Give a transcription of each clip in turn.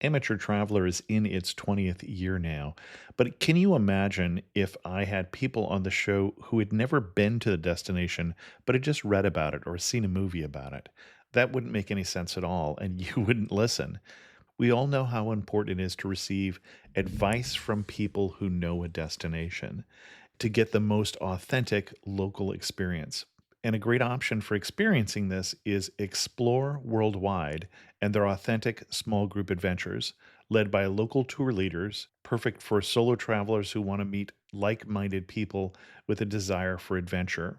Amateur Traveler is in its 20th year now, but can you imagine if I had people on the show who had never been to the destination, but had just read about it or seen a movie about it? That wouldn't make any sense at all, and you wouldn't listen. We all know how important it is to receive advice from people who know a destination to get the most authentic local experience. And a great option for experiencing this is Explore Worldwide and their authentic small group adventures, led by local tour leaders, perfect for solo travelers who want to meet like minded people with a desire for adventure.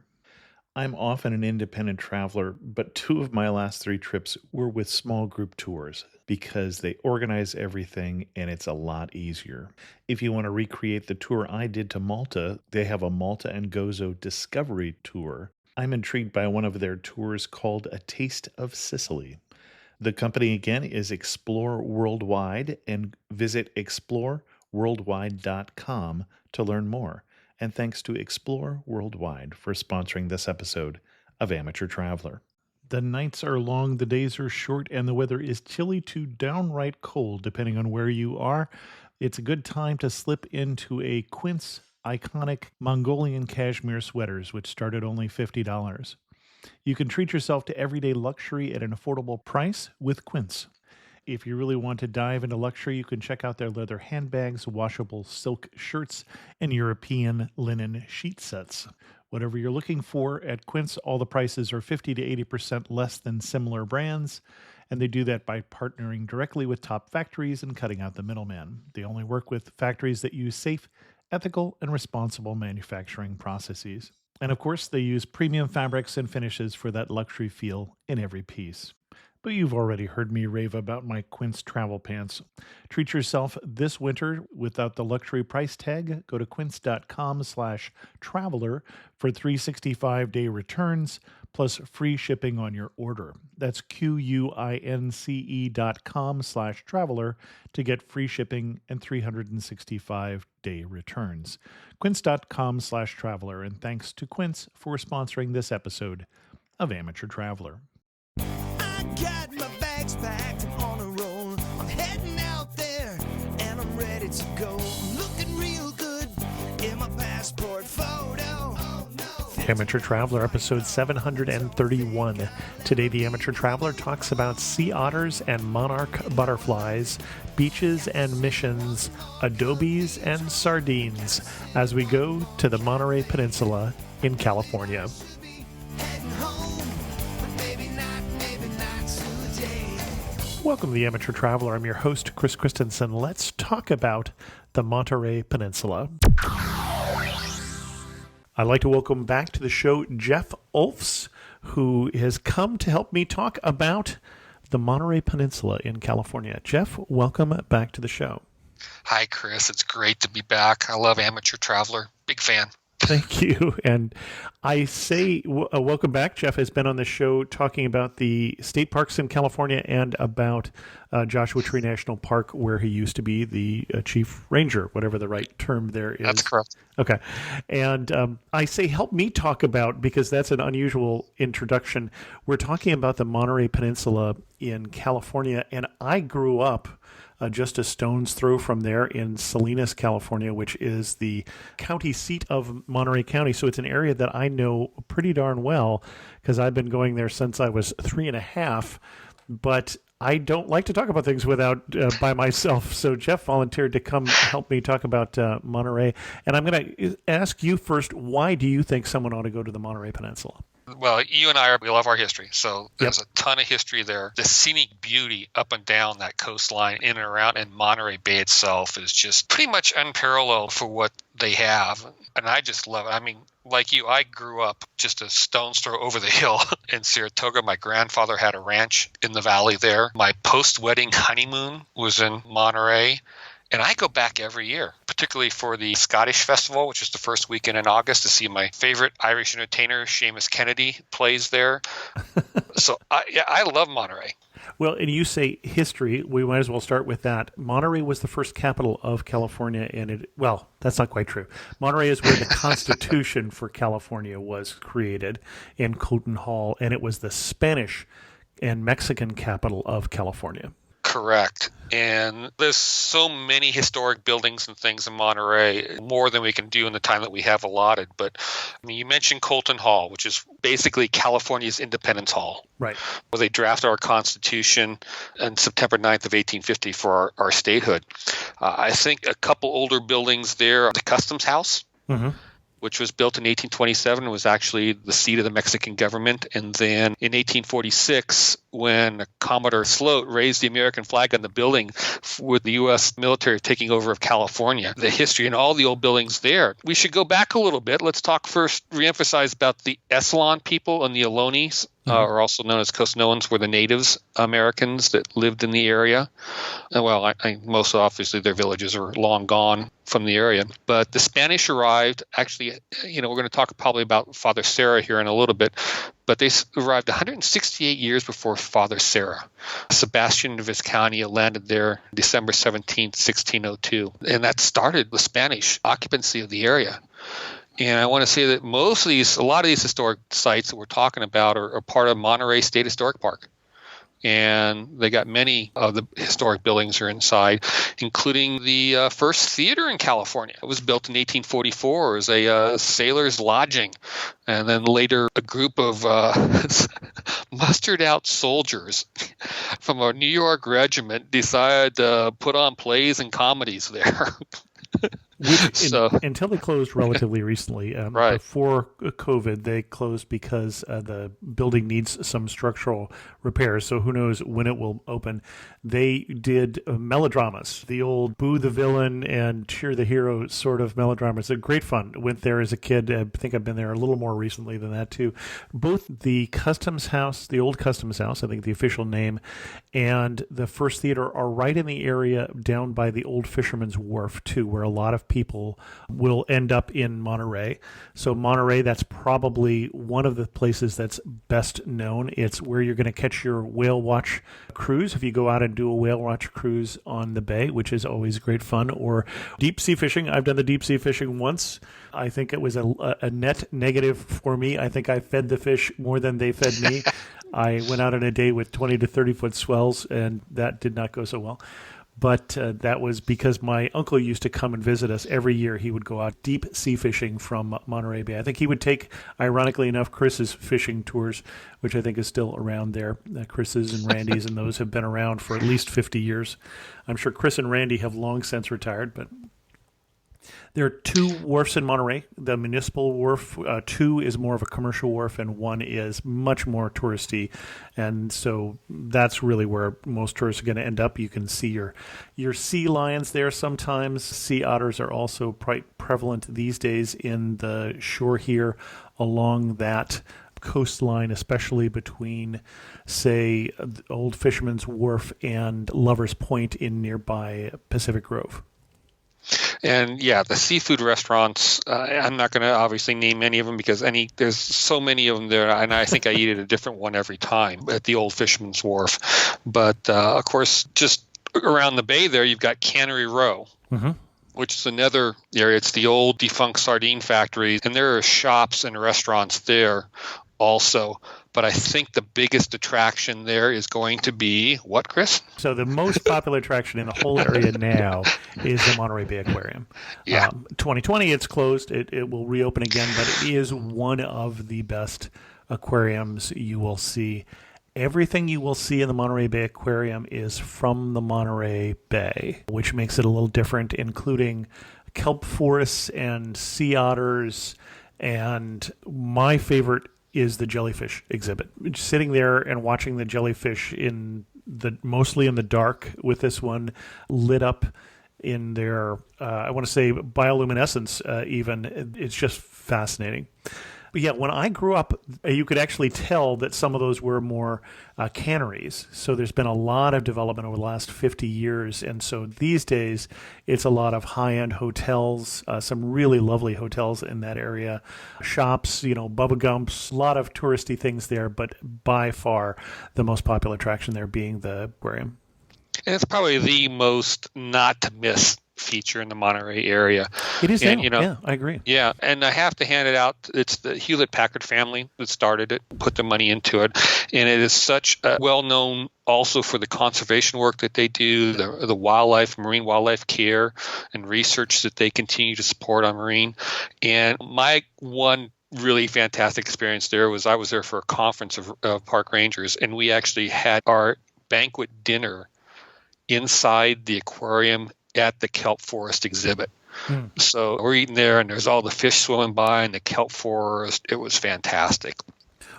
I'm often an independent traveler, but two of my last three trips were with small group tours because they organize everything and it's a lot easier. If you want to recreate the tour I did to Malta, they have a Malta and Gozo Discovery Tour. I'm intrigued by one of their tours called A Taste of Sicily. The company again is Explore Worldwide, and visit exploreworldwide.com to learn more. And thanks to Explore Worldwide for sponsoring this episode of Amateur Traveler. The nights are long, the days are short, and the weather is chilly to downright cold, depending on where you are. It's a good time to slip into a Quince iconic Mongolian cashmere sweaters, which start at only $50. You can treat yourself to everyday luxury at an affordable price with Quince. If you really want to dive into luxury, you can check out their leather handbags, washable silk shirts, and European linen sheet sets. Whatever you're looking for at Quince, all the prices are 50 to 80% less than similar brands, and they do that by partnering directly with top factories and cutting out the middleman. They only work with factories that use safe, ethical, and responsible manufacturing processes. And of course, they use premium fabrics and finishes for that luxury feel in every piece. But you've already heard me rave about my Quince travel pants. Treat yourself this winter without the luxury price tag. Go to quince.com/traveler for 365-day returns plus free shipping on your order. That's QUINCE.com/traveler to get free shipping and 365-day returns. Quince.com/traveler. And thanks to Quince for sponsoring this episode of Amateur Traveler. Got my bags packed and on a roll. I'm heading out there and I'm ready to go. I'm looking real good in my passport photo. Oh, no. Amateur Traveler, episode 731. Today, the Amateur Traveler talks about sea otters and monarch butterflies, beaches and missions, adobes and sardines, as we go to the Monterey Peninsula in California. Welcome to the Amateur Traveler. I'm your host, Chris Christensen. Let's talk about the Monterey Peninsula. I'd like to welcome back to the show Jeff Ohlfs, who has come to help me talk about the Monterey Peninsula in California. Jeff, welcome back to the show. Hi, Chris. It's great to be back. I love Amateur Traveler. Big fan. Thank you. And I say welcome back. Jeff has been on the show talking about the state parks in California and about Joshua Tree National Park, where he used to be the chief ranger, whatever the right term there is. That's correct. Okay. And I say help me talk about, because that's an unusual introduction. We're talking about the Monterey Peninsula in California, and I grew up just a stone's throw from there in Salinas, California, which is the county seat of Monterey County. So it's an area that I know pretty darn well because I've been going there since I was 3.5. But I don't like to talk about things without by myself. So Jeff volunteered to come help me talk about Monterey. And I'm going to ask you first, why do you think someone ought to go to the Monterey Peninsula? Well, you and I, we love our history. So there's a ton of history there. The scenic beauty up and down that coastline in and around, and Monterey Bay itself is just pretty much unparalleled for what they have. And I just love it. I mean, like you, I grew up just a stone's throw over the hill in Saratoga. My grandfather had a ranch in the valley there. My post-wedding honeymoon was in Monterey. And I go back every year, particularly for the Scottish Festival, which is the first weekend in August, to see my favorite Irish entertainer, Seamus Kennedy, plays there. So I love Monterey. Well, and you say history. We might as well start with that. Monterey was the first capital of California, and well, that's not quite true. Monterey is where the Constitution for California was created in Colton Hall, and it was the Spanish and Mexican capital of California. Correct. And there's so many historic buildings and things in Monterey, more than we can do in the time that we have allotted. But I mean, you mentioned Colton Hall, which is basically California's Independence Hall, Right. where they drafted our Constitution on September 9th of 1850 for our statehood. I think a couple older buildings there, the Customs House, which was built in 1827 and was actually the seat of the Mexican government. And then in 1846, when Commodore Sloat raised the American flag on the building with the U.S. military taking over of California, the history and all the old buildings there. We should go back a little bit. Let's talk first, reemphasize about the Essalon people and the Ohlone, or also known as Coast-Noans, were the natives Americans that lived in the area. Well, most obviously their villages are long gone from the area. But the Spanish arrived, actually, we're going to talk probably about Father Serra here in a little bit, but they arrived 168 years before Father Serra. Sebastian de Vizcaino landed there December 17th, 1602. And that started the Spanish occupancy of the area. And I want to say that a lot of these historic sites that we're talking about are part of Monterey State Historic Park. And they got many of the historic buildings are inside, including the first theater in California. It was built in 1844 as a sailor's lodging. And then later, a group of mustered-out soldiers from a New York regiment decided to put on plays and comedies there. Until they closed relatively recently. Right. Before COVID, they closed because the building needs some structural repairs. So who knows when it will open. They did melodramas, the old boo the villain and cheer the hero sort of melodramas. They're great fun. Went there as a kid. I think I've been there a little more recently than that too. Both the Customs House, the old Customs House, I think the official name, and the First Theater are right in the area down by the old Fisherman's Wharf too, where a lot of people will end up in Monterey. So Monterey, that's probably one of the places that's best known. It's where you're going to catch your whale watch cruise if you go out and do a whale watch cruise on the bay, which is always great fun, or deep sea fishing. I've done the deep sea fishing once. I think it was a net negative for me. I think I fed the fish more than they fed me. I went out on a day with 20 to 30 foot swells, and that did not go so well. But that was because my uncle used to come and visit us every year. He would go out deep sea fishing from Monterey Bay. I think he would take, ironically enough, Chris's fishing tours, which I think is still around there. Chris's and Randy's and those have been around for at least 50 years. I'm sure Chris and Randy have long since retired, but there are two wharfs in Monterey. The municipal wharf, 2 is more of a commercial wharf, and 1 is much more touristy. And so that's really where most tourists are going to end up. You can see your sea lions there sometimes. Sea otters are also quite prevalent these days in the shore here along that coastline, especially between, say, Old Fisherman's Wharf and Lover's Point in nearby Pacific Grove. And yeah, the seafood restaurants, I'm not going to obviously name any of them because there's so many of them there, and I think I eat at a different one every time at the Old Fisherman's Wharf. But of course, just around the bay there, you've got Cannery Row, which is another area. It's the old defunct sardine factory, and there are shops and restaurants there also. But I think the biggest attraction there is going to be what, Chris? So the most popular attraction in the whole area now is the Monterey Bay Aquarium. Yeah. 2020, it's closed. It will reopen again, but it is one of the best aquariums you will see. Everything you will see in the Monterey Bay Aquarium is from the Monterey Bay, which makes it a little different, including kelp forests and sea otters. And my favorite is the jellyfish exhibit. Sitting there and watching the jellyfish mostly in the dark, with this one lit up in their, I want to say bioluminescence even. It's just fascinating. But yeah, when I grew up, you could actually tell that some of those were more canneries. So there's been a lot of development over the last 50 years. And so these days, it's a lot of high-end hotels, some really lovely hotels in that area, shops, Bubba Gumps, a lot of touristy things there. But by far, the most popular attraction there being the aquarium. And it's probably the most not to miss feature in the Monterey area. It is And, now. you know, Yeah, I agree. yeah, and I have to hand it out. It's the Hewlett-Packard family that started it, put the money into it, and it is such a well-known also for the conservation work that they do, the wildlife, marine wildlife care and research that they continue to support on marine. And my one really fantastic experience there was I was there for a conference of park rangers, and we actually had our banquet dinner inside the aquarium at the kelp forest exhibit. So we're eating there, and there's all the fish swimming by and the kelp forest. It was fantastic.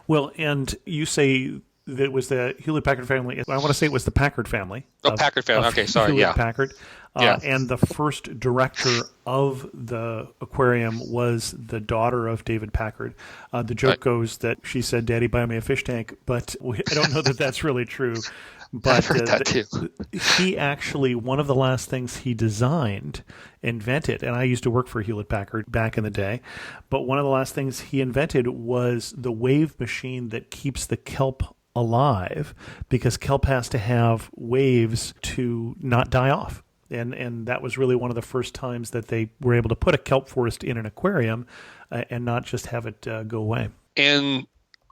Well, and you say that it was the Hewlett-Packard family. I want to say it was the Packard family. Oh, Packard family. Okay, sorry. Yeah. Hewlett-Packard. Yeah. And the first director of the aquarium was the daughter of David Packard. The joke goes that she said, "Daddy, buy me a fish tank," but I don't know that that's really true. But I've heard that too. He actually, one of the last things he invented, and I used to work for Hewlett-Packard back in the day, but one of the last things he invented was the wave machine that keeps the kelp alive, because kelp has to have waves to not die off. And that was really one of the first times that they were able to put a kelp forest in an aquarium and not just have it go away. And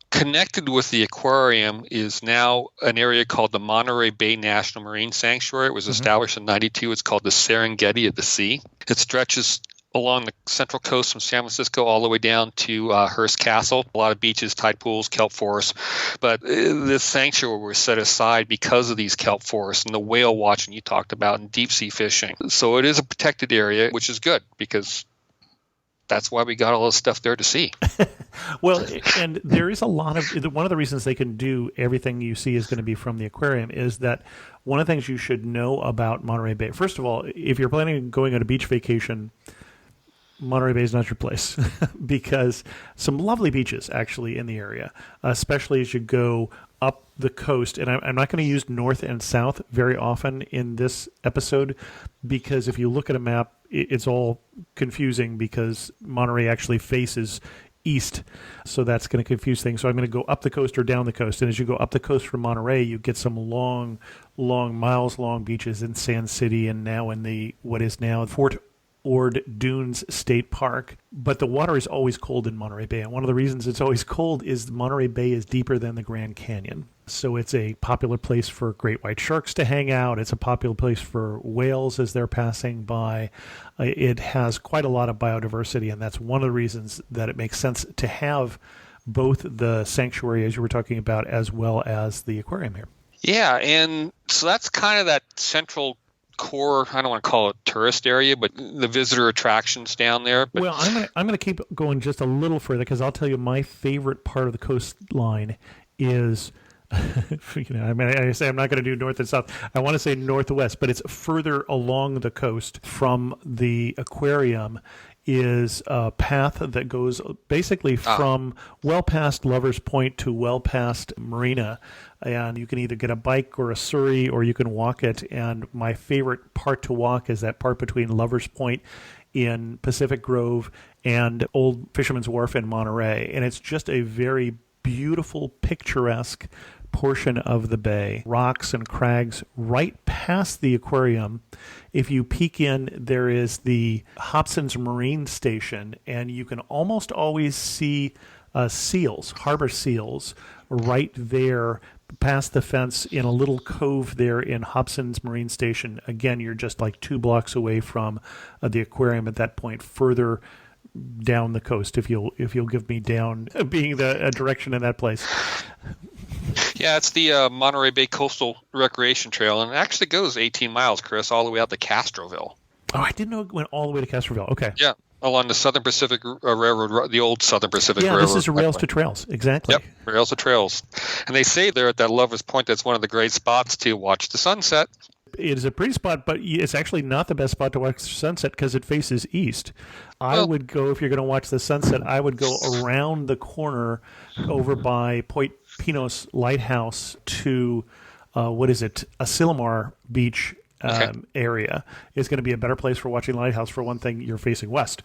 connected with the aquarium is now an area called the Monterey Bay National Marine Sanctuary. It was established in 92. It's called the Serengeti of the Sea. It stretches along the central coast from San Francisco all the way down to Hearst Castle. A lot of beaches, tide pools, kelp forests. But this sanctuary was set aside because of these kelp forests and the whale watching you talked about and deep sea fishing. So it is a protected area, which is good because that's why we got all this stuff there to see. Well, and there is a lot of one of the reasons they can do everything you see is going to be from the aquarium is that one of the things you should know about Monterey Bay. First of all, if you're planning on going on a beach vacation, Monterey Bay is not your place because some lovely beaches actually in the area, especially as you go up the coast. And I'm not going to use north and south very often in this episode because if you look at a map, it's all confusing because Monterey actually faces east. So that's going to confuse things. So I'm going to go up the coast or down the coast. And as you go up the coast from Monterey, you get some long, miles long beaches in Sand City and now in the what is now Fort Ord Dunes State Park. But the water is always cold in Monterey Bay. And one of the reasons it's always cold is Monterey Bay is deeper than the Grand Canyon. So it's a popular place for great white sharks to hang out. It's a popular place for whales as they're passing by. It has quite a lot of biodiversity, and that's one of the reasons that it makes sense to have both the sanctuary, as you were talking about, as well as the aquarium here. Yeah, and so that's kind of that central core, I don't want to call it tourist area, but the visitor attractions down there. But well, I'm going to keep going just a little further because I'll tell you my favorite part of the coastline is, I say I'm not going to do north and south. I want to say northwest, but it's further along the coast from the aquarium is a path that goes basically from well past Lover's Point to well past Marina. And you can either get a bike or a surrey or you can walk it. And my favorite part to walk is that part between Lover's Point in Pacific Grove and Old Fisherman's Wharf in Monterey. And it's just a very beautiful, picturesque portion of the bay. Rocks and crags right past the aquarium. If you peek in, there is the Hobson's Marine Station, and you can almost always see seals, harbor seals, right there past the fence in a little cove there in Hobson's Marine Station. Again, you're just like 2 blocks away from the aquarium at that point, further down the coast, if you'll give me down being the direction in that place. Yeah, it's the Monterey Bay Coastal Recreation Trail, and it actually goes 18 miles, Chris, all the way out to Castroville. Oh, I didn't know it went all the way to Castroville. Okay. Yeah, along the Southern Pacific Railroad, the old Southern Pacific Railroad. Yeah, this is a rails to trails. Exactly. Yep, rails to trails. And they say there at that Lover's Point, that's one of the great spots to watch the sunset. It is a pretty spot, but it's actually not the best spot to watch the sunset because it faces east. I would go, if you're going to watch the sunset, I would go around the corner over by Point Pinos Lighthouse to, Asilomar Beach area. Is going to be a better place for watching Lighthouse. For one thing, you're facing west.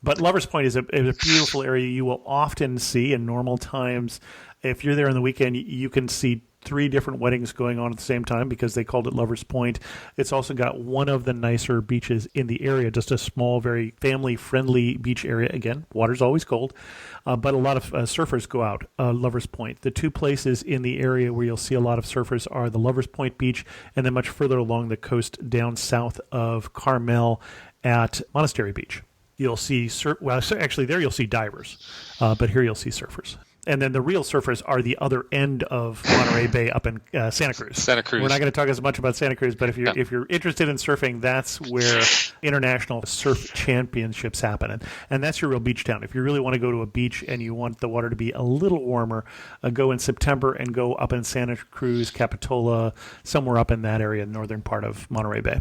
But Lover's Point is a beautiful area you will often see in normal times. If you're there on the weekend, you can see 3 different weddings going on at the same time because they called it Lovers Point. It's also got one of the nicer beaches in the area, just a small, very family-friendly beach area. Again, water's always cold, but a lot of surfers go out, Lovers Point. The 2 places in the area where you'll see a lot of surfers are the Lovers Point Beach and then much further along the coast down south of Carmel at Monterey Beach. You'll see, actually there you'll see divers, but here you'll see surfers. And then the real surfers are the other end of Monterey Bay up in Santa Cruz. Santa Cruz. We're not going to talk as much about Santa Cruz, but if you're interested in surfing, that's where international surf championships happen. And that's your real beach town. If you really want to go to a beach and you want the water to be a little warmer, go in September and go up in Santa Cruz, Capitola, somewhere up in that area, northern part of Monterey Bay.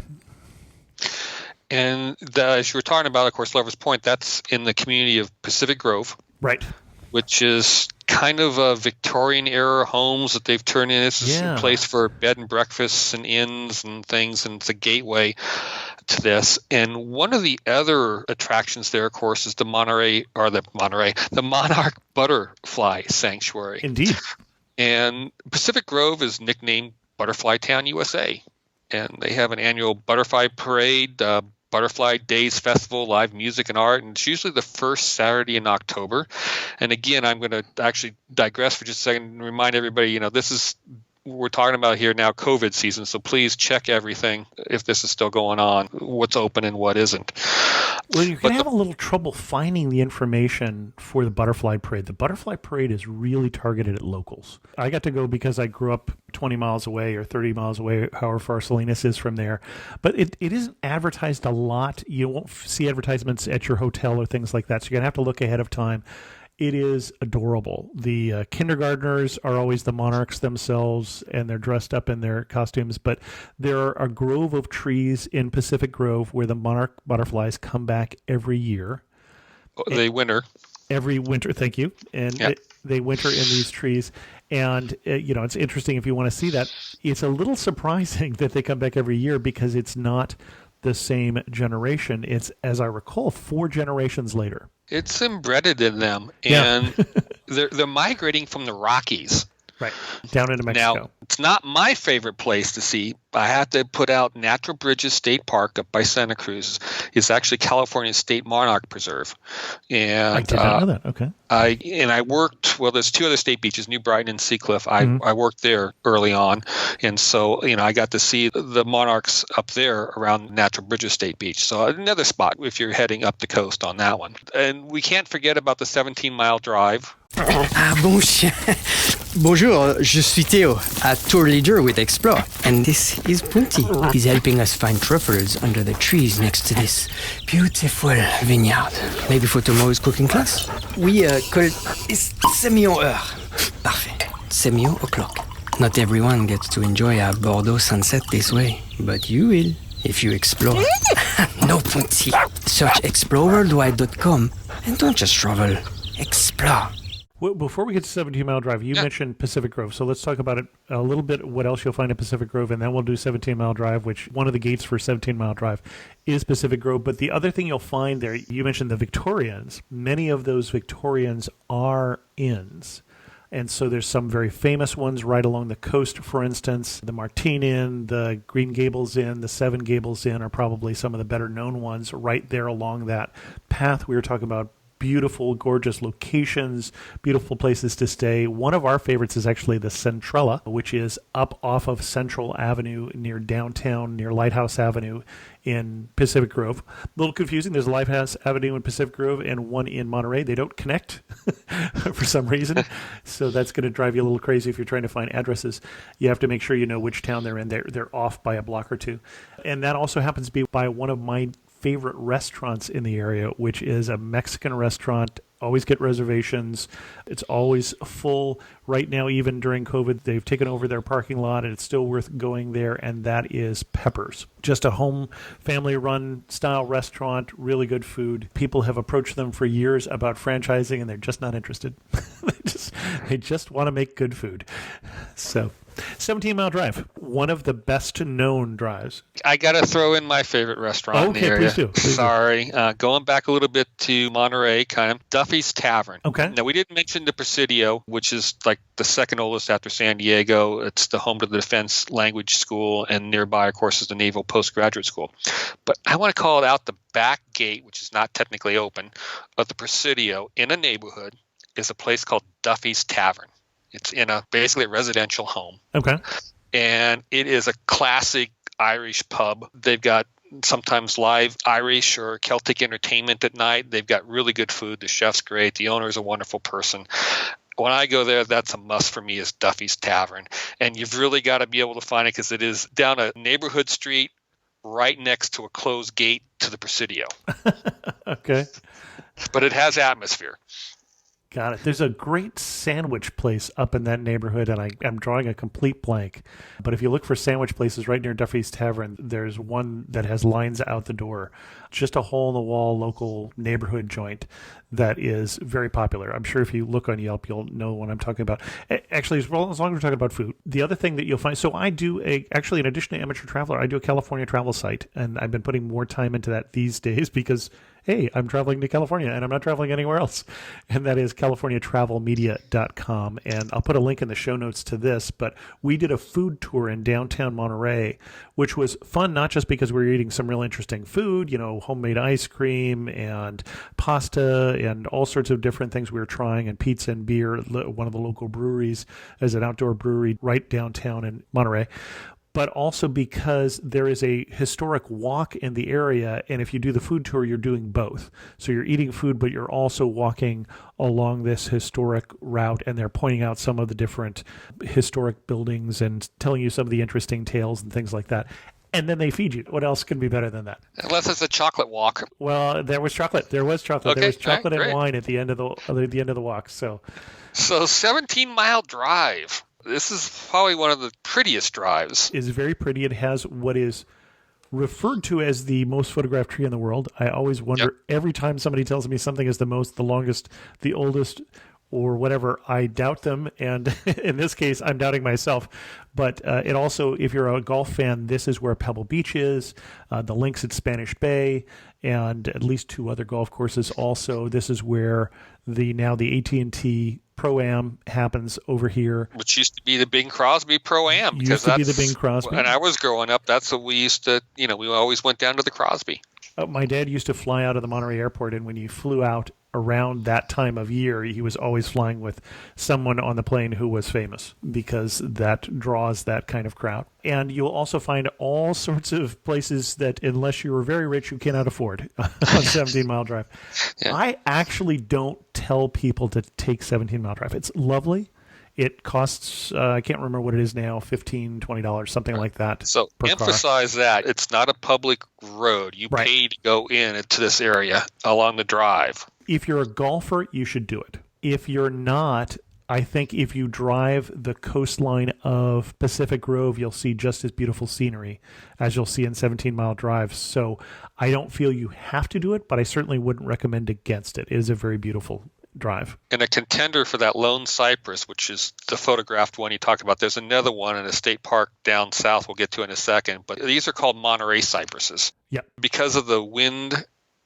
And as you were talking about, of course, Lovers Point, that's in the community of Pacific Grove. Right. Which is kind of a Victorian-era homes that they've turned in. It's a place for bed and breakfasts and inns and things, and it's a gateway to this. And one of the other attractions there, of course, is the Monarch Butterfly Sanctuary. Indeed. And Pacific Grove is nicknamed Butterfly Town, USA. And they have an annual butterfly parade, Butterfly Days Festival, live music and art, and it's usually the first Saturday in October. And again, I'm going to actually digress for just a second and remind everybody, this is we're talking about here now COVID season, so please check everything if this is still going on, what's open and what isn't. Well, you're going to have a little trouble finding the information for the Butterfly Parade. The Butterfly Parade is really targeted at locals. I got to go because I grew up 20 miles away or 30 miles away, however far Salinas is from there. But it isn't advertised a lot. You won't see advertisements at your hotel or things like that, so you're going to have to look ahead of time. It is adorable. The kindergartners are always the monarchs themselves, and they're dressed up in their costumes. But there are a grove of trees in Pacific Grove where the monarch butterflies come back every year. They winter. Every winter, thank you. And they winter in these trees. And, it's interesting if you want to see that. It's a little surprising that they come back every year because it's not the same generation. It's, as I recall, 4 generations later. It's embedded in them, and they're migrating from the Rockies. Right, down into Mexico. Now, it's not my favorite place to see. I have to put out Natural Bridges State Park up by Santa Cruz. It's actually California's State Monarch Preserve. And I did not know that. Okay. I worked, there's 2 other state beaches, New Brighton and Seacliff. I worked there early on. And so, I got to see the monarchs up there around Natural Bridges State Beach. So another spot if you're heading up the coast on that one. And we can't forget about the 17-mile drive. Ah, bon chien. Bonjour, je suis Theo, a tour leader with Explore. And this is Punti. He's helping us find truffles under the trees next to this beautiful vineyard. Maybe for tomorrow's cooking class? We call it semi-heure. Parfait. Semi-o'clock. Not everyone gets to enjoy a Bordeaux sunset this way, but you will if you explore. No, Punti. Search exploreworldwide.com and don't just travel. Explore. Well, before we get to 17 Mile Drive, you mentioned Pacific Grove. So let's talk about it a little bit, what else you'll find at Pacific Grove, and then we'll do 17 Mile Drive, which one of the gates for 17 Mile Drive is Pacific Grove. But the other thing you'll find there, you mentioned the Victorians. Many of those Victorians are inns. And so there's some very famous ones right along the coast, for instance. The Martine Inn, the Green Gables Inn, the Seven Gables Inn are probably some of the better known ones right there along that path we were talking about. Beautiful, gorgeous locations, beautiful places to stay. One of our favorites is actually the Centrella, which is up off of Central Avenue near downtown, near Lighthouse Avenue in Pacific Grove. A little confusing. There's a Lighthouse Avenue in Pacific Grove and one in Monterey. They don't connect for some reason. So that's going to drive you a little crazy if you're trying to find addresses. You have to make sure you know which town they're in. They're off by a block or two. And that also happens to be by one of my favorite restaurants in the area, which is a Mexican restaurant. Always get reservations. It's always full. Right now, even during COVID, they've taken over their parking lot, and it's still worth going there, and that is Peppers. Just a home, family-run style restaurant, really good food. People have approached them for years about franchising, and they're just not interested. They just want to make good food. So 17 Mile Drive, one of the best known drives. I got to throw in my favorite restaurant in the area. Please do. Sorry. Going back a little bit to Monterey, kind of, Duffy's Tavern. Okay. Now, we didn't mention the Presidio, which is like the second oldest after San Diego. It's the home to the Defense Language School, and nearby, of course, is the Naval Postgraduate School. But I want to call it out the back gate, which is not technically open, of the Presidio in a neighborhood is a place called Duffy's Tavern. It's in basically a residential home. Okay. And it is a classic Irish pub. They've got sometimes live Irish or Celtic entertainment at night. They've got really good food. The chef's great. The owner is a wonderful person. When I go there, that's a must for me, is Duffy's Tavern. And you've really got to be able to find it because it is down a neighborhood street right next to a closed gate to the Presidio. Okay. But it has atmosphere. Got it. There's a great sandwich place up in that neighborhood, and I'm drawing a complete blank. But if you look for sandwich places right near Duffy's Tavern, there's one that has lines out the door. Just a hole-in-the-wall local neighborhood joint that is very popular. I'm sure if you look on Yelp, you'll know what I'm talking about. Actually, as long as we're talking about food, the other thing that you'll find, so I do actually, in addition to Amateur Traveler, I do a California travel site, and I've been putting more time into that these days because, hey, I'm traveling to California and I'm not traveling anywhere else. And that is CaliforniaTravelMedia.com. And I'll put a link in the show notes to this, but we did a food tour in downtown Monterey, which was fun, not just because we were eating some real interesting food, homemade ice cream and pasta and all sorts of different things we were trying, and pizza and beer. One of the local breweries is an outdoor brewery right downtown in Monterey. But also because there is a historic walk in the area, and if you do the food tour, you're doing both. So you're eating food, but you're also walking along this historic route, and they're pointing out some of the different historic buildings and telling you some of the interesting tales and things like that. And then they feed you. What else can be better than that? Unless it's a chocolate walk. Well, there was chocolate. There was chocolate. Okay. There was chocolate All right, and great. wine at the end of the walk. So 17 Mile Drive. This is probably one of the prettiest drives. Is very pretty. It has what is referred to as the most photographed tree in the world. I always wonder every time somebody tells me something is the most, the longest, the oldest, or whatever, I doubt them. And in this case, I'm doubting myself. But it also, if you're a golf fan, this is where Pebble Beach is, the links at Spanish Bay, and at least two other golf courses also. This is where the AT&T Pro-Am happens over here. Which used to be the Bing Crosby Pro-Am. Used to be the Bing Crosby. When I was growing up, that's what we used to, we always went down to the Crosby. My dad used to fly out of the Monterey airport, and when he flew out around that time of year, he was always flying with someone on the plane who was famous, because that draws that kind of crowd. And you'll also find all sorts of places that, unless you were very rich, you cannot afford on 17 Mile Drive. Yeah. I actually don't tell people to take 17 Mile Drive. It's lovely. It costs, I can't remember what it is now, $15, $20, something like that. So emphasize that. It's not a public road. You pay to go into this area along the drive. If you're a golfer, you should do it. If you're not, I think if you drive the coastline of Pacific Grove, you'll see just as beautiful scenery as you'll see in 17 Mile Drive. So I don't feel you have to do it, but I certainly wouldn't recommend against it. It is a very beautiful drive. And a contender for that Lone Cypress, which is the photographed one you talked about. There's another one in a state park down south we'll get to in a second, but these are called Monterey cypresses. Yep. Because of the wind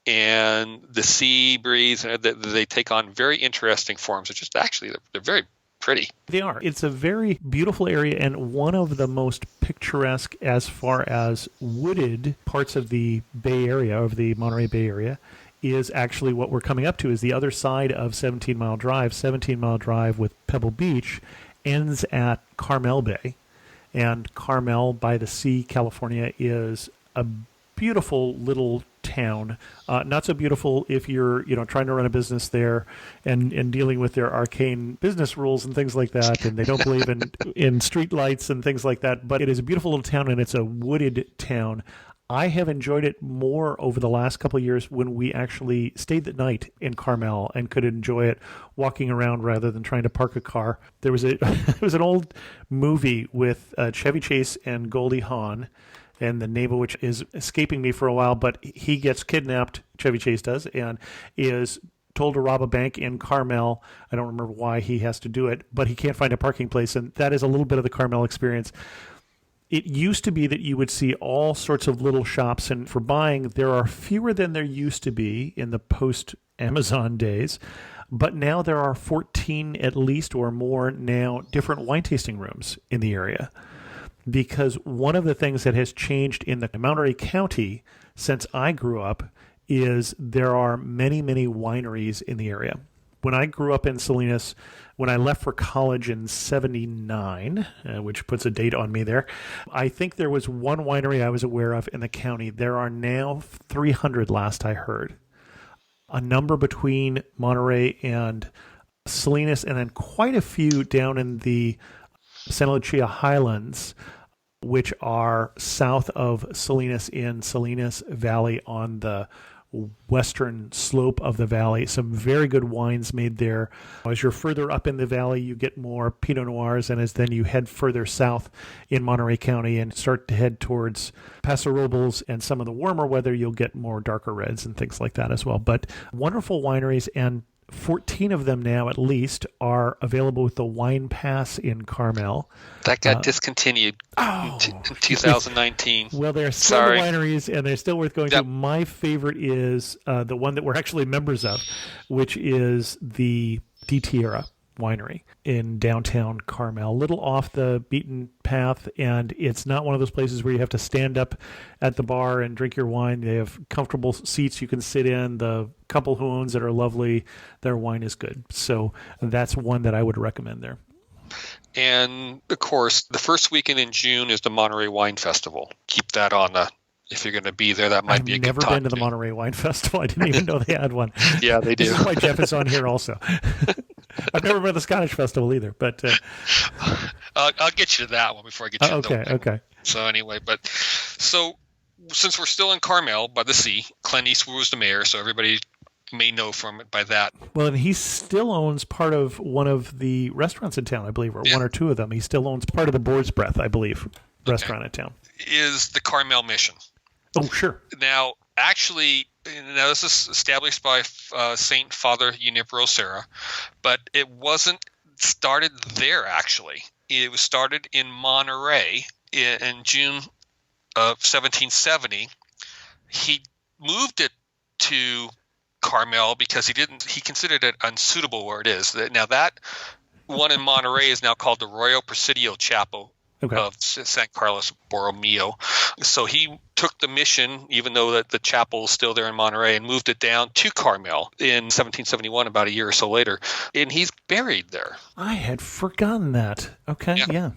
and the sea breeze, they take on very interesting forms. It's just actually, they're very pretty. They are. It's a very beautiful area, and one of the most picturesque as far as wooded parts of the Bay Area, of the Monterey Bay Area, is actually what we're coming up to, is the other side of 17 Mile Drive. 17 Mile Drive with Pebble Beach ends at Carmel Bay. And Carmel by the Sea, California, is a beautiful little town. Not so beautiful if you're trying to run a business there and dealing with their arcane business rules and things like that, and they don't believe in street lights and things like that. But it is a beautiful little town, and it's a wooded town. I have enjoyed it more over the last couple of years when we actually stayed the night in Carmel and could enjoy it walking around rather than trying to park a car. There was an old movie with Chevy Chase and Goldie Hawn, and the name of which is escaping me for a while, but he gets kidnapped, Chevy Chase does, and is told to rob a bank in Carmel. I don't remember why he has to do it, but he can't find a parking place, and that is a little bit of the Carmel experience. It used to be that you would see all sorts of little shops, and for buying, there are fewer than there used to be in the post-Amazon days. But now there are 14 at least or more now different wine tasting rooms in the area. Because one of the things that has changed in the Monterey County since I grew up is there are many, many wineries in the area. When I grew up in Salinas, when I left for college in 79, which puts a date on me there, I think there was one winery I was aware of in the county. There are now 300 last I heard. A number between Monterey and Salinas, and then quite a few down in the Santa Lucia Highlands, which are south of Salinas in Salinas Valley on the western slope of the valley. Some very good wines made there. As you're further up in the valley, you get more Pinot Noirs, and as then you head further south in Monterey County and start to head towards Paso Robles and some of the warmer weather, you'll get more darker reds and things like that as well. But wonderful wineries, and 14 of them now at least are available with the Wine Pass in Carmel. That got discontinued in 2019. Well, they're still the wineries, and they're still worth going to. My favorite is the one that we're actually members of, which is the Di Tierra Winery in downtown Carmel, a little off the beaten path, and it's not one of those places where you have to stand up at the bar and drink your wine. They have comfortable seats you can sit in. The couple who owns it are lovely. Their wine is good. So that's one that I would recommend there. And, of course, the first weekend in June is the Monterey Wine Festival. Keep that on the... If you're going to be there, that might be a good time. I've never been to the Monterey Wine Festival. I didn't even know they had one. Yeah, they do. This is why Jeff is on here also. I've never been to the Scottish Festival either, but... I'll get you to that one before I get you to the Okay. So anyway, so since we're still in Carmel by the sea, Clint Eastwood was the mayor, so everybody may know from it by that. Well, and he still owns part of one of the restaurants in town, I believe, or one or two of them. He still owns part of the Boar's Breath, I believe, restaurant in town. Is the Carmel Mission. Oh, sure. Now, actually, this is established by Saint Father Junipero Serra, but it wasn't started there, actually. It was started in Monterey in June of 1770. He moved it to Carmel because he considered it unsuitable where it is. Now, that one in Monterey is now called the Royal Presidio Chapel of San Carlos Borromeo. So he took the mission, even though that the chapel is still there in Monterey, and moved it down to Carmel in 1771, about a year or so later. And he's buried there. I had forgotten that. Okay, yeah.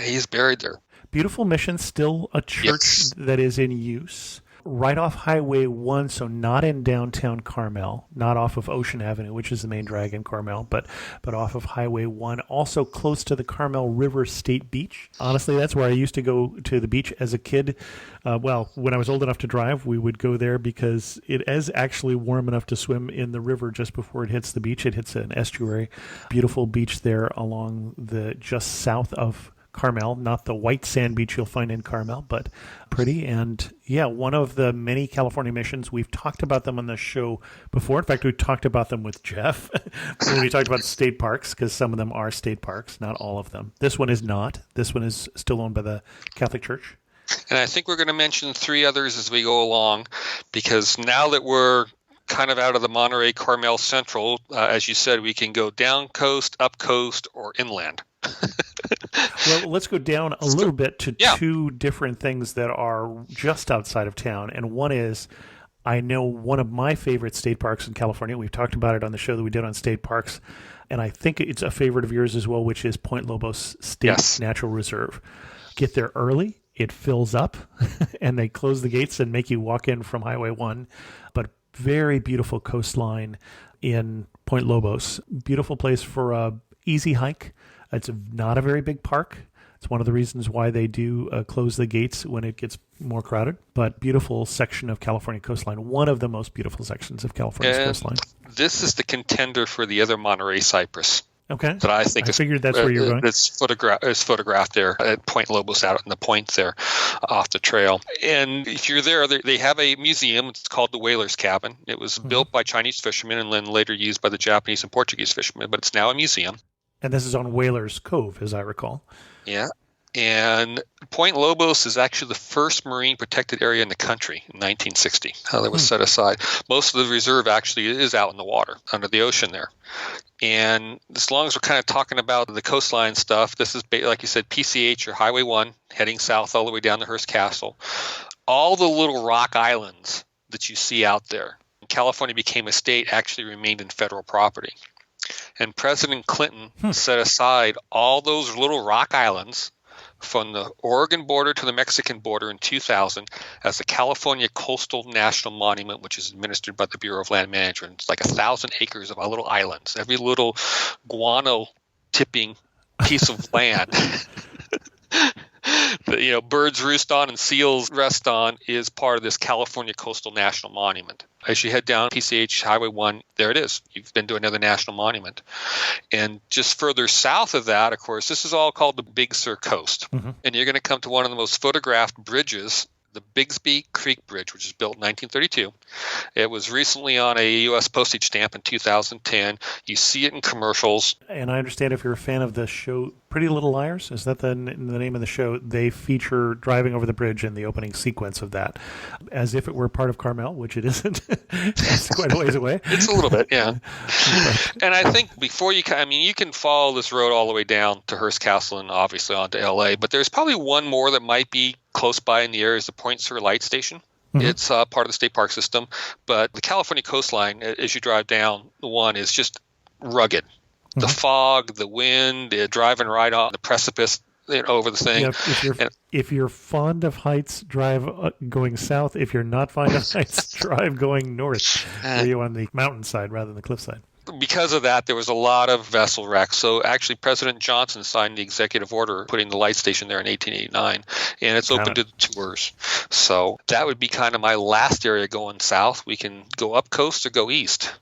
He's buried there. Beautiful mission, still a church that is in use. Right off Highway 1, so not in downtown Carmel, not off of Ocean Avenue, which is the main drag in Carmel, but off of Highway 1, also close to the Carmel River State Beach. Honestly, that's where I used to go to the beach as a kid. When I was old enough to drive, we would go there because it is actually warm enough to swim in the river just before it hits the beach. It hits an estuary. Beautiful beach there along the just south of Carmel, not the white sand beach you'll find in Carmel, but pretty. And one of the many California missions. We've talked about them on the show before. In fact, we talked about them with Jeff when we talked about state parks, because some of them are state parks, not all of them. This one is not. This one is still owned by the Catholic Church. And I think we're going to mention 3 others as we go along, because now that we're kind of out of the Monterey Carmel Central, as you said, we can go down coast, up coast, or inland. Well, let's go down a little bit to two different things that are just outside of town. And one is, I know one of my favorite state parks in California. We've talked about it on the show that we did on state parks. And I think it's a favorite of yours as well, which is Point Lobos State Natural Reserve. Get there early. It fills up, and they close the gates and make you walk in from Highway 1. But very beautiful coastline in Point Lobos. Beautiful place for a easy hike. It's not a very big park. It's one of the reasons why they do close the gates when it gets more crowded. But beautiful section of California coastline. One of the most beautiful sections of California's coastline. This is the contender for the other Monterey Cypress. Okay. that I think I figured that's where you're going. is photographed there at Point Lobos out in the point there off the trail. And if you're there, they have a museum. It's called the Whaler's Cabin. It was built by Chinese fishermen and then later used by the Japanese and Portuguese fishermen, but it's now a museum. And this is on Whalers Cove, as I recall. Yeah. And Point Lobos is actually the first marine protected area in the country in 1960. That was set aside. Most of the reserve actually is out in the water, under the ocean there. And as long as we're kind of talking about the coastline stuff, this is, like you said, PCH or Highway 1, heading south all the way down to Hearst Castle. All the little rock islands that you see out there, when California became a state, actually remained in federal property. And President Clinton set aside all those little rock islands from the Oregon border to the Mexican border in 2000 as the California Coastal National Monument, which is administered by the Bureau of Land Management. It's like 1,000 acres of little islands. Every little guano tipping piece of land that birds roost on and seals rest on is part of this California Coastal National Monument. As you head down PCH Highway 1, there it is. You've been to another national monument. And just further south of that, of course, this is all called the Big Sur Coast. And you're going to come to one of the most photographed bridges, the Bigsby Creek Bridge, which was built in 1932. It was recently on a U.S. postage stamp in 2010. You see it in commercials. And I understand if you're a fan of the show Pretty Little Liars, is that the name of the show? They feature driving over the bridge in the opening sequence of that, as if it were part of Carmel, which it isn't. It's quite a ways away. It's a little bit, yeah. And I think before you can follow this road all the way down to Hearst Castle and obviously on to L.A., but there's probably one more that might be close by in the area is the Point Sur Light Station. It's part of the state park system, but the California coastline, as you drive down, the one is just rugged. The fog, the wind, driving right on the precipice over the thing. Yeah, if you're fond of heights, drive going south. If you're not fond of heights, drive going north. Are you on the mountainside rather than the cliffside? Because of that, there was a lot of vessel wrecks. So actually, President Johnson signed the executive order putting the light station there in 1889, and it's open to the tours. So that would be kind of my last area going south. We can go up coast or go east.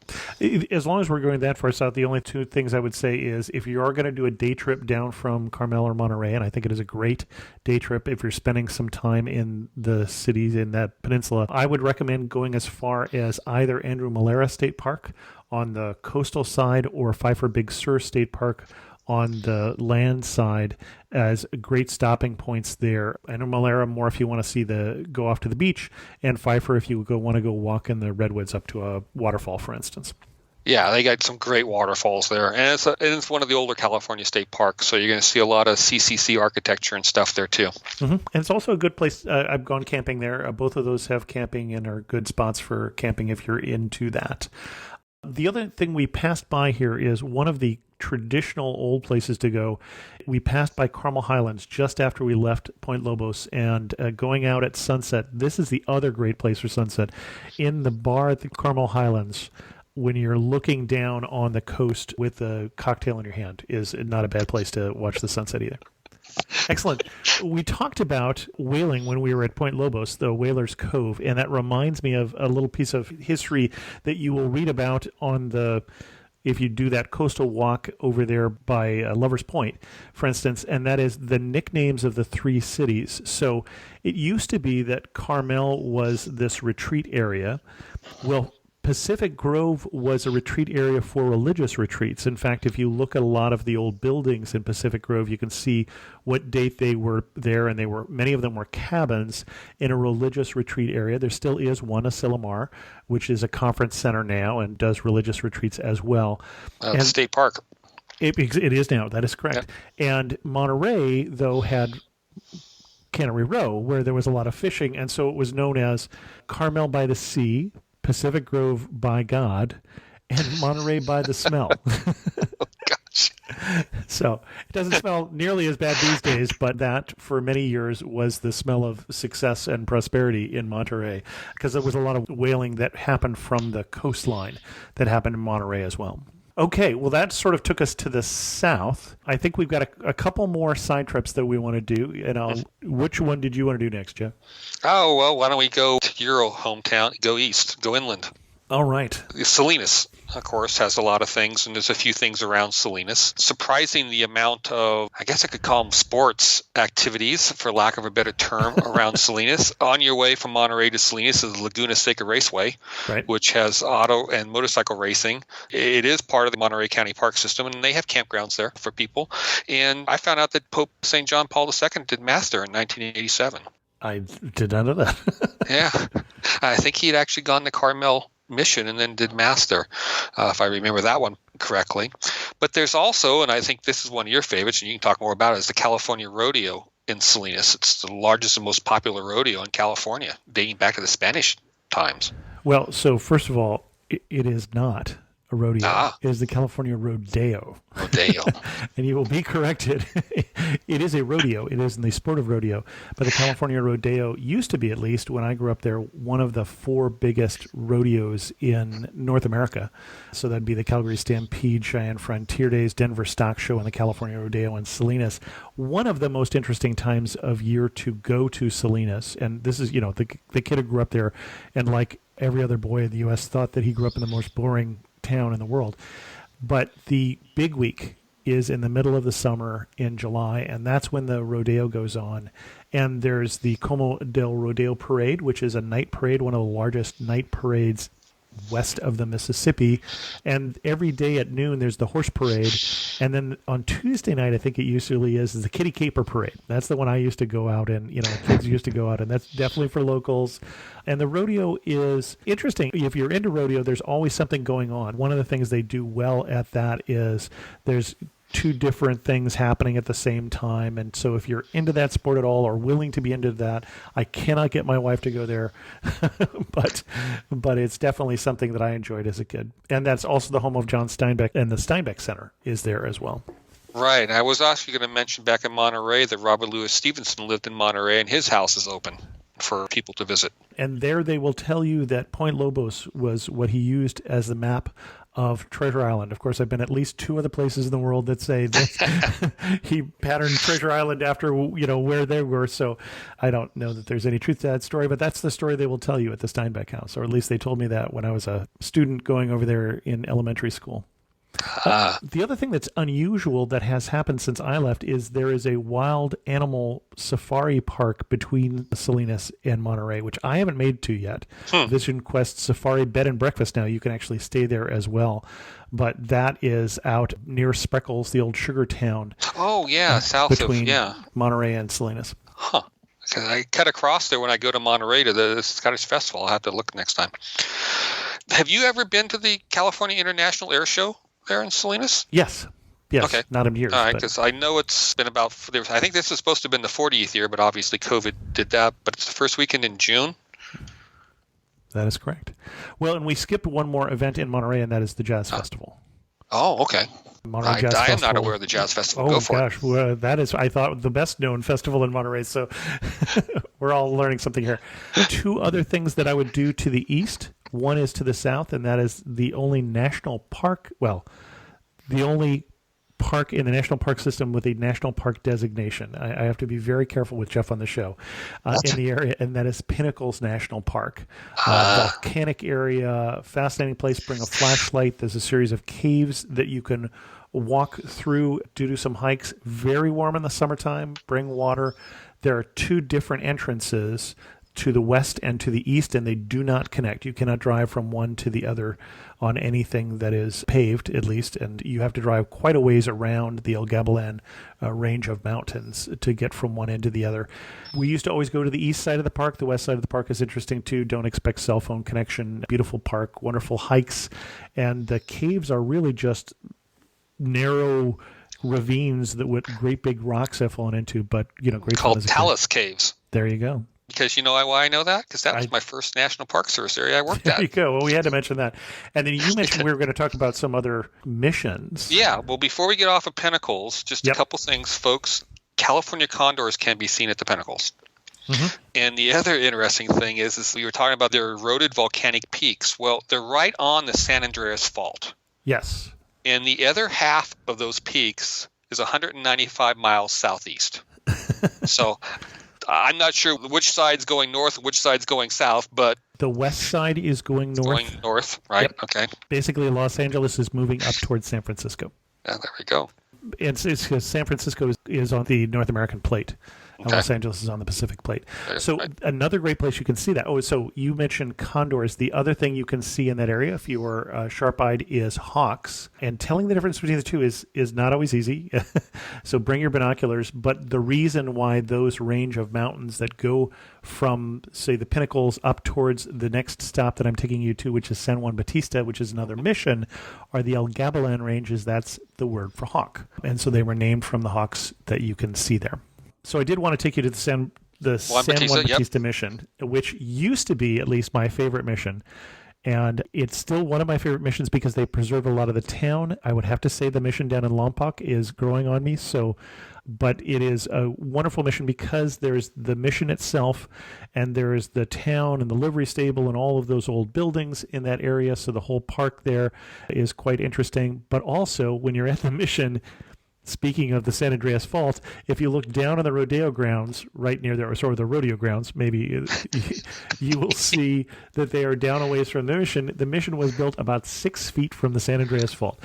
As long as we're going that far south, the only two things I would say is if you are going to do a day trip down from Carmel or Monterey, and I think it is a great day trip if you're spending some time in the cities in that peninsula, I would recommend going as far as either Andrew Malera State Park on the coastal side or Pfeiffer Big Sur State Park on the land side as great stopping points there. And Malera more if you want to see go off to the beach, and Pfeiffer if you want to go walk in the redwoods up to a waterfall, for instance. Yeah, they got some great waterfalls there. And it's one of the older California state parks, so you're going to see a lot of CCC architecture and stuff there too. And it's also a good place. I've gone camping there. Both of those have camping and are good spots for camping if you're into that. The other thing we passed by here is one of the traditional old places to go. We passed by Carmel Highlands just after we left Point Lobos, and going out at sunset. This is the other great place for sunset. In the bar at the Carmel Highlands, when you're looking down on the coast with a cocktail in your hand, is not a bad place to watch the sunset either. Excellent. We talked about whaling when we were at Point Lobos, the Whalers Cove, and that reminds me of a little piece of history that you will read about if you do that coastal walk over there by Lover's Point, for instance, and that is the nicknames of the three cities. So it used to be that Carmel was this retreat area. Well, Pacific Grove was a retreat area for religious retreats. In fact, if you look at a lot of the old buildings in Pacific Grove, you can see what date they were there, and many of them were cabins in a religious retreat area. There still is one, Asilomar, which is a conference center now and does religious retreats as well. And State Park. It is now. That is correct. Yeah. And Monterey, though, had Cannery Row, where there was a lot of fishing, and so it was known as Carmel by the Sea, Pacific Grove by God, and Monterey by the Smell. Oh, gosh. So it doesn't smell nearly as bad these days, but that for many years was the smell of success and prosperity in Monterey, because there was a lot of whaling that happened from the coastline that happened in Monterey as well. Okay, well, that sort of took us to the south. I think we've got a couple more side trips that we want to do. And which one did you want to do next, Jeff? Oh, well, why don't we go to your hometown, go east, go inland. All right. Salinas, of course, has a lot of things, and there's a few things around Salinas. Surprising the amount of, I guess I could call them sports activities, for lack of a better term, around Salinas. On your way from Monterey to Salinas is the Laguna Seca Raceway, Right. which has auto and motorcycle racing. It is part of the Monterey County Park System, and they have campgrounds there for people. And I found out that Pope St. John Paul II did Mass there in 1987. I did not know that. Yeah. I think he had actually gone to Carmel mission and then did Mass there, if I remember that one correctly. But there's also, and I think this is one of your favorites, and you can talk more about it, is the California Rodeo in Salinas. It's the largest and most popular rodeo in California, dating back to the Spanish times. Well, so first of all, it is not a rodeo. It is the California Rodeo. Rodeo. And you will be corrected. It is a rodeo. It is in the sport of rodeo. But the California Rodeo used to be, at least when I grew up there, one of the 4 biggest rodeos in North America. So that'd be the Calgary Stampede, Cheyenne Frontier Days, Denver Stock Show, and the California Rodeo in Salinas. One of the most interesting times of year to go to Salinas, and this is, the kid who grew up there, and like every other boy in the U.S., thought that he grew up in the most boring town in the world. But the big week is in the middle of the summer in July, and that's when the rodeo goes on. And there's the Como del Rodeo Parade, which is a night parade, one of the largest night parades west of the Mississippi. And every day at noon, there's the horse parade. And then on Tuesday night, I think it usually is the Kitty Caper Parade. That's the one I used to go out in, kids used to go out, and that's definitely for locals. And the rodeo is interesting. If you're into rodeo, there's always something going on. One of the things they do well at that is there's 2 different things happening at the same time. And so if you're into that sport at all or willing to be into that, I cannot get my wife to go there, but it's definitely something that I enjoyed as a kid. And that's also the home of John Steinbeck, and the Steinbeck Center is there as well. Right. I was actually going to mention back in Monterey that Robert Louis Stevenson lived in Monterey, and his house is open for people to visit. And there they will tell you that Point Lobos was what he used as the map of Treasure Island. Of course, I've been at least 2 other places in the world that say that he patterned Treasure Island after, where they were. So I don't know that there's any truth to that story, but that's the story they will tell you at the Steinbeck house, or at least they told me that when I was a student going over there in elementary school. The other thing that's unusual that has happened since I left is there is a wild animal safari park between Salinas and Monterey, which I haven't made to yet. Vision Quest Safari Bed and Breakfast now. You can actually stay there as well. But that is out near Spreckles, the old sugar town. Oh, yeah, south between of Monterey and Salinas. Huh. I cut across there when I go to Monterey to the Scottish Festival. I'll have to look next time. Have you ever been to the California International Air Show there in Salinas? Yes. Okay. Not in years. All right, because I know it's been about, I think this is supposed to have been the 40th year, but obviously COVID did that. But it's the first weekend in June. That is correct. Well, and we skipped one more event in Monterey, and that is the Jazz Festival. Oh, okay. Monterey Jazz I am Festival. not aware of the Jazz Festival. Oh, Go for gosh. Well, that is, I thought, the best known festival in Monterey. So we're all learning something here. 2 other things that I would do to the east. One is to the south, and that is the only national park, the only park in the national park system with a national park designation. I have to be very careful with Jeff on the show in the area, and that is Pinnacles National Park. Volcanic area, fascinating place. Bring a flashlight. There's a series of caves that you can walk through, do some hikes. Very warm in the summertime. Bring water. There are 2 different entrances to the west and to the east, and they do not connect. You cannot drive from one to the other on anything that is paved, at least, and you have to drive quite a ways around the El Gabilan range of mountains to get from one end to the other. We used to always go to the east side of the park. The west side of the park is interesting too. Don't expect cell phone connection. Beautiful park, wonderful hikes, and the caves are really just narrow ravines that with great big rocks have fallen into, but great called Talus Caves. There you go. Because you know why I know that? Because that was my first National Park Service area I worked at. There you go. Well, we had to mention that. And then you mentioned we were going to talk about some other missions. Yeah. Well, before we get off of Pinnacles, just a couple things, folks. California condors can be seen at the Pinnacles. Mm-hmm. And the other interesting thing is we were talking about their eroded volcanic peaks. Well, they're right on the San Andreas Fault. Yes. And the other half of those peaks is 195 miles southeast. So I'm not sure which side's going north, which side's going south, but The west side is going north. going north, right? Yep. Okay. Basically, Los Angeles is moving up towards San Francisco. Yeah, there we go. It's because San Francisco is on the North American plate. Okay. Los Angeles is on the Pacific plate. So Right. another great place you can see that. Oh, so you mentioned condors. The other thing you can see in that area, if you are sharp-eyed, is hawks. And telling the difference between the two is not always easy. So bring your binoculars. But the reason why those range of mountains that go from, say, the Pinnacles up towards the next stop that I'm taking you to, which is San Juan Bautista, which is another mission, are the El Gavilan ranges. That's the word for hawk. And so they were named from the hawks that you can see there. So I did want to take you to the San Juan Bautista mission, which used to be at least my favorite mission. And it's still one of my favorite missions because they preserve a lot of the town. I would have to say the mission down in Lompoc is growing on me. But it is a wonderful mission because there's the mission itself and there's the town and the livery stable and all of those old buildings in that area. So the whole park there is quite interesting. But also when you're at the mission, speaking of the San Andreas Fault, if you look down on the rodeo grounds right near there, or the rodeo grounds, maybe you will see that they are down a ways from the mission. The mission was built about 6 feet from the San Andreas Fault.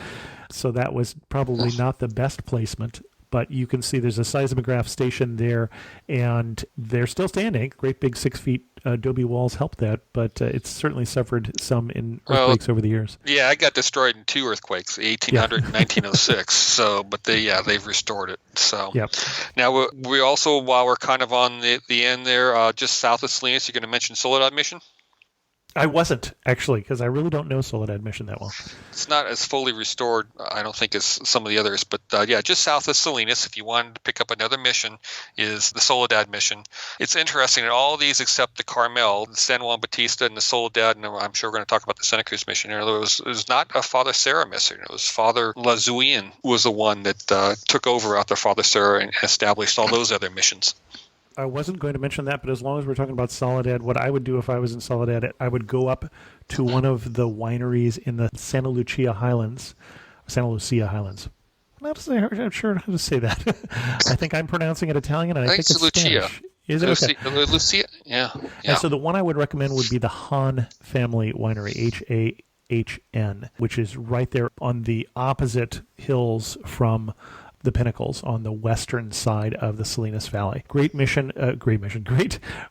So that was probably not the best placement. But you can see there's a seismograph station there, and they're still standing. Great big 6 feet adobe walls help that, but it's certainly suffered some in earthquakes over the years. Yeah, I got destroyed in 2 earthquakes, 1800 and 1906. So, but they've restored it. So, Yep. Now we also, while we're kind of on the end there, just south of Salinas, you're going to mention Soledad Mission. I wasn't, actually, because I really don't know Soledad Mission that well. It's not as fully restored, I don't think, as some of the others. But just south of Salinas, if you wanted to pick up another mission, is the Soledad Mission. It's interesting that all of these except the Carmel, the San Juan Bautista, and the Soledad, and I'm sure we're going to talk about the Santa Cruz mission here. It was not a Father Serra mission. It was Father Lazuian was the one that took over after Father Serra and established all those other missions. I wasn't going to mention that, but as long as we're talking about Soledad, what I would do if I was in Soledad, I would go up to one of the wineries in the Santa Lucia Highlands. I'm not sure how to say that. I think I'm pronouncing it Italian, and I think it's Lucia. Spanish. Is it okay? Lucia? Yeah. And so the one I would recommend would be the Hahn Family Winery, Hahn, which is right there on the opposite hills from the Pinnacles on the western side of the Salinas Valley. Great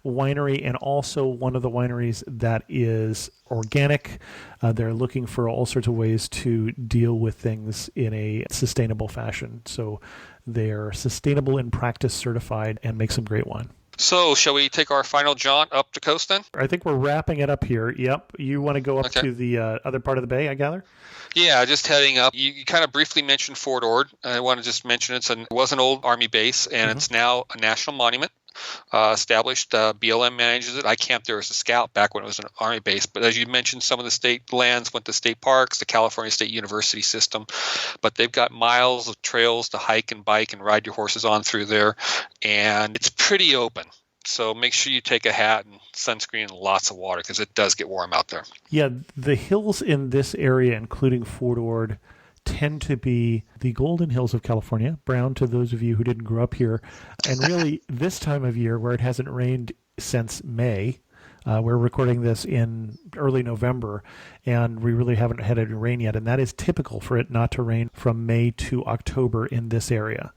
winery, and also one of the wineries that is organic. They're looking for all sorts of ways to deal with things in a sustainable fashion. So they're sustainable in practice certified and make some great wine. So shall we take our final jaunt up the coast then? I think we're wrapping it up here. Yep. You want to go up to the other part of the bay, I gather? Yeah, just heading up. You kind of briefly mentioned Fort Ord. I want to just mention it was an old Army base, and it's now a national monument. Established. BLM manages it. I camped there as a scout back when it was an Army base. But as you mentioned, some of the state lands went to state parks, the California State University system. But they've got miles of trails to hike and bike and ride your horses on through there. And it's pretty open. So make sure you take a hat and sunscreen and lots of water because it does get warm out there. Yeah, the hills in this area, including Fort Ord, tend to be the golden hills of California, brown to those of you who didn't grow up here. And really, this time of year where it hasn't rained since May, we're recording this in early November, and we really haven't had any rain yet. And that is typical for it not to rain from May to October in this area.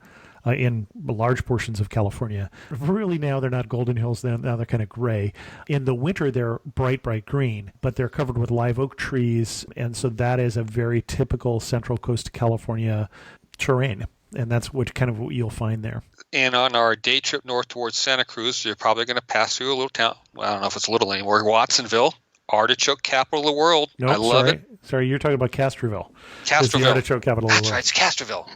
In large portions of California. Really now they're not golden hills, now they're kind of gray. In the winter they're bright green, but they're covered with live oak trees, and so that is a very typical Central Coast California terrain, and that's what you'll find there. And on our day trip north towards Santa Cruz, you're probably going to pass through a little town. Well, I don't know if it's little anymore. Watsonville, artichoke capital of the world. Nope, I love it. Sorry, you're talking about Castroville. Castroville. It's the artichoke capital of the world. That's right, it's Castroville.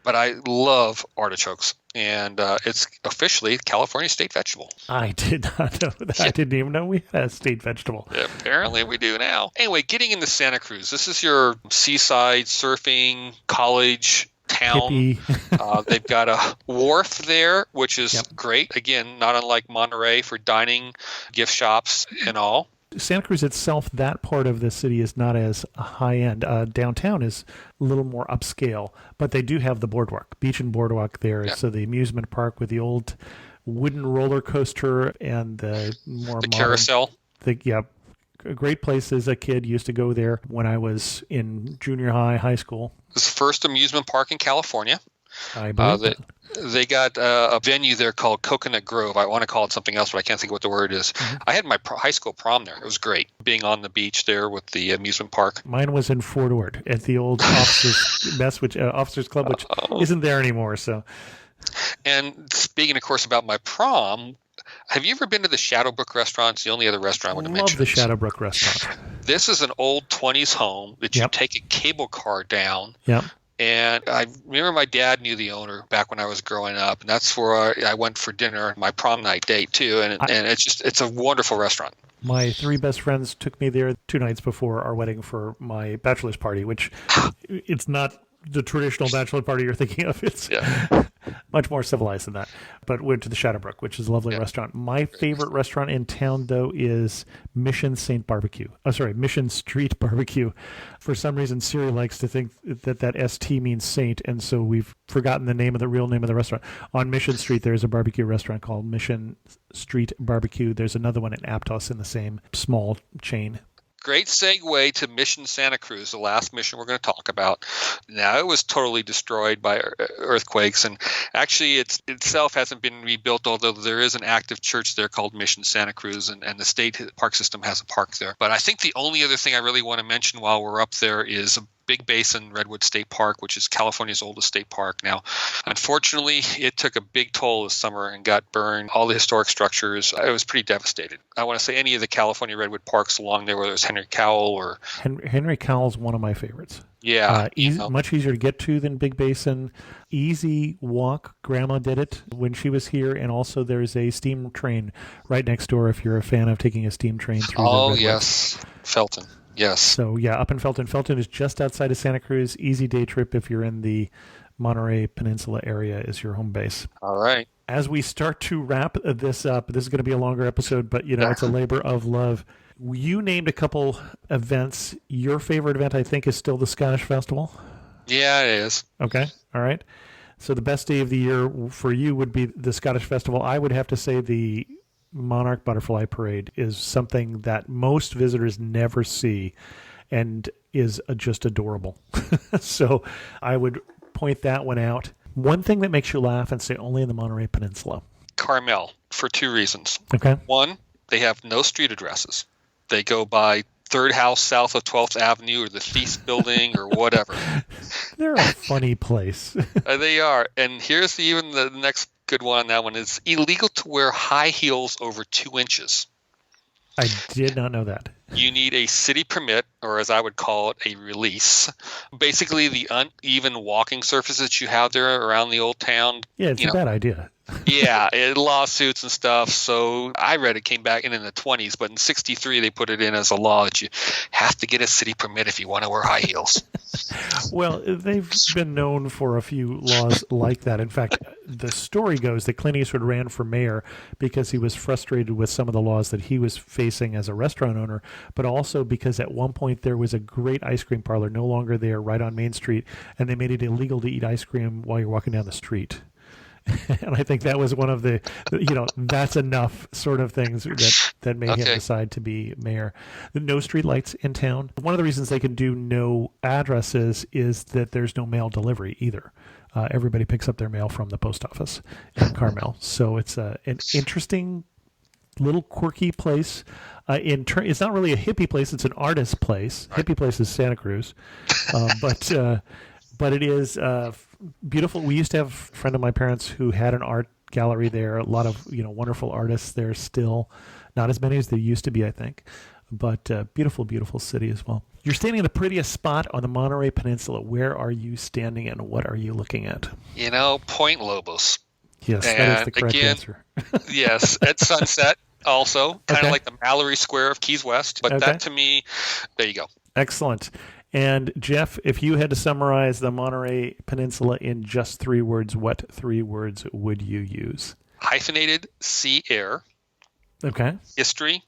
But I love artichokes, and it's officially California state vegetable. I did not know that. Yeah. I didn't even know we had a state vegetable. Yeah, apparently we do now. Anyway, getting into Santa Cruz. This is your seaside surfing college town. They've got a wharf there, which is great. Again, not unlike Monterey for dining, gift shops, and all. Santa Cruz itself, that part of the city is not as high-end. Downtown is a little more upscale, but they do have the boardwalk, beach and boardwalk there. Yeah. So the amusement park with the old wooden roller coaster and the more The modern, carousel. yeah, a great place as a kid. Used to go there when I was in junior high school. It's the first amusement park in California. I believe They, that. they got a venue there called Coconut Grove. I want to call it something else, but I can't think of what the word is. I had my high school prom there. It was great being on the beach there with the amusement park. Mine was in Fort Ord at the old Officers Club, which isn't there anymore. So, And speaking, of course, about my prom, have you ever been to the Shadowbrook restaurant? It's the only other restaurant I would have love mentioned. the Shadowbrook restaurant. This is an old 20s home that you Yep. take a cable car down. Yeah. And I remember my dad knew the owner back when I was growing up, and that's where I went for dinner, my prom night date too. And it's a wonderful restaurant. My 3 best friends took me there 2 nights before our wedding for my bachelor's party, which it's not the traditional bachelor party you're thinking of. It's much more civilized than that. But went to the Shadowbrook, which is a lovely restaurant. My favorite restaurant in town, though, is Mission Street Barbecue. For some reason, Siri likes to think that ST means Saint, and so we've forgotten the real name of the restaurant. On Mission Street, there's a barbecue restaurant called Mission Street Barbecue. There's another one in Aptos in the same small chain. Great segue to Mission Santa Cruz, the last mission we're going to talk about. Now, it was totally destroyed by earthquakes, and actually it itself hasn't been rebuilt, although there is an active church there called Mission Santa Cruz, and the state park system has a park there. But I think the only other thing I really want to mention while we're up there is Big Basin Redwood State Park, which is California's oldest state park. Now, unfortunately, it took a big toll this summer and got burned. All the historic structures, I was pretty devastated. I want to say any of the California Redwood parks along there, whether it's Henry Cowell or... Henry Cowell's one of my favorites. Yeah. Much easier to get to than Big Basin. Easy walk. Grandma did it when she was here. And also there's a steam train right next door if you're a fan of taking a steam train through the Redwoods. Yes. Felton. Yes. So, yeah, up in Felton. Felton is just outside of Santa Cruz. Easy day trip if you're in the Monterey Peninsula area is your home base. All right. As we start to wrap this up, this is going to be a longer episode, but, it's a labor of love. You named a couple events. Your favorite event, I think, is still the Scottish Festival. Yeah, it is. Okay. All right. So the best day of the year for you would be the Scottish Festival. I would have to say the Monarch Butterfly Parade is something that most visitors never see and is just adorable. So I would point that one out. One thing that makes you laugh and say only in the Monterey Peninsula. Carmel, for 2 reasons. Okay. One, they have no street addresses. They go by third house south of 12th Avenue or the Feast Building or whatever. They're a funny place. They are. And here's even the next good one on that one. It's illegal to wear high heels over 2 inches. I did not know that. You need a city permit, or as I would call it, a release. Basically, the uneven walking surfaces you have there around the old town. Yeah, it's a bad idea. Yeah, lawsuits and stuff. So I read it came back in the 20s, but in 63 they put it in as a law that you have to get a city permit if you want to wear high heels. Well, they've been known for a few laws like that. In fact, the story goes that Clint Eastwood ran for mayor because he was frustrated with some of the laws that he was facing as a restaurant owner, but also because at one point there was a great ice cream parlor no longer there right on Main Street, and they made it illegal to eat ice cream while you're walking down the street. And I think that was one of the, that's enough sort of things that made him decide to be mayor. No street lights in town. One of the reasons they can do no addresses is that there's no mail delivery either. Everybody picks up their mail from the post office in Carmel. So it's an interesting little quirky place. It's not really a hippie place. It's an artist place. Right. Hippie place is Santa Cruz. But it is beautiful. We used to have a friend of my parents who had an art gallery there. A lot of wonderful artists there still. Not as many as there used to be, I think. But beautiful, beautiful city as well. You're standing in the prettiest spot on the Monterey Peninsula. Where are you standing and what are you looking at? Point Lobos. Yes, that is the correct answer. Yes, at sunset also. Kind of like the Mallory Square of Keys West. But that to me, there you go. Excellent. And Jeff, if you had to summarize the Monterey Peninsula in just 3 words, what 3 words would you use? Hyphenated sea air. Okay. History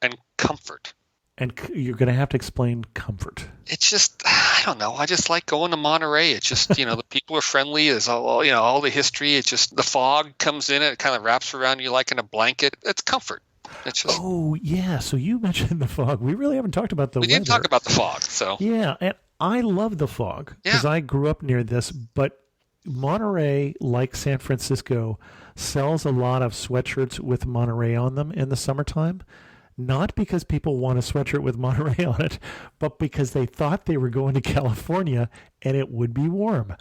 and comfort. And you're going to have to explain comfort. It's just, I don't know. I just like going to Monterey. It's just, the people are friendly. There's all the history. It's just the fog comes in. It kind of wraps around you like in a blanket. It's comfort. It's just. Oh, yeah. So you mentioned the fog. We really haven't talked about the weather. We didn't talk about the fog. So. Yeah. And I love the fog because I grew up near this. But Monterey, like San Francisco, sells a lot of sweatshirts with Monterey on them in the summertime. Not because people want a sweatshirt with Monterey on it, but because they thought they were going to California and it would be warm.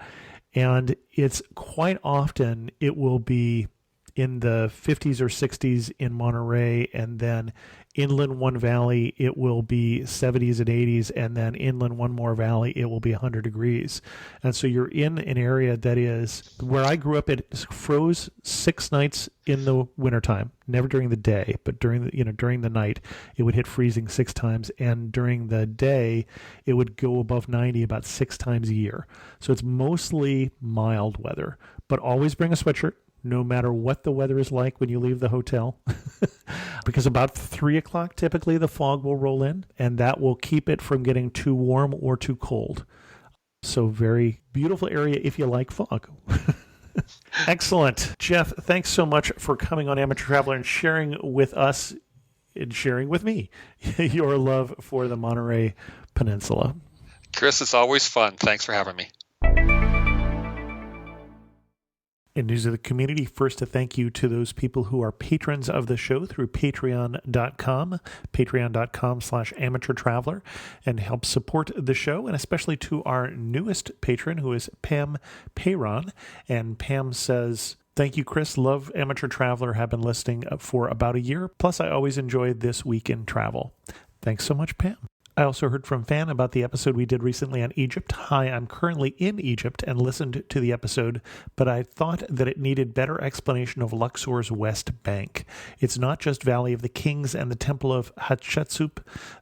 And it's quite often it will be in the 50s or 60s in Monterey, and then inland one valley, it will be 70s and 80s, and then inland one more valley, it will be 100 degrees. And so you're in an area that is, where I grew up, it froze 6 nights in the wintertime, never during the day, but during the night, it would hit freezing 6 times, and during the day, it would go above 90 about 6 times a year. So it's mostly mild weather, but always bring a sweatshirt, no matter what the weather is like when you leave the hotel. Because about 3 o'clock, typically the fog will roll in, and that will keep it from getting too warm or too cold. So very beautiful area if you like fog. Excellent. Jeff, thanks so much for coming on Amateur Traveler and sharing with us and sharing with me your love for the Monterey Peninsula. Chris, it's always fun. Thanks for having me. In news of the community, first, a thank you to those people who are patrons of the show through patreon.com, patreon.com/amateurtraveler, and help support the show, and especially to our newest patron, who is Pam Payron. And Pam says, "Thank you, Chris. Love Amateur Traveler. Have been listening for about a year. Plus, I always enjoy This Week in Travel." Thanks so much, Pam. I also heard from Fan about the episode we did recently on Egypt. Hi, I'm currently in Egypt and listened to the episode, but I thought that it needed better explanation of Luxor's West Bank. It's not just Valley of the Kings and the Temple of Hatshepsut.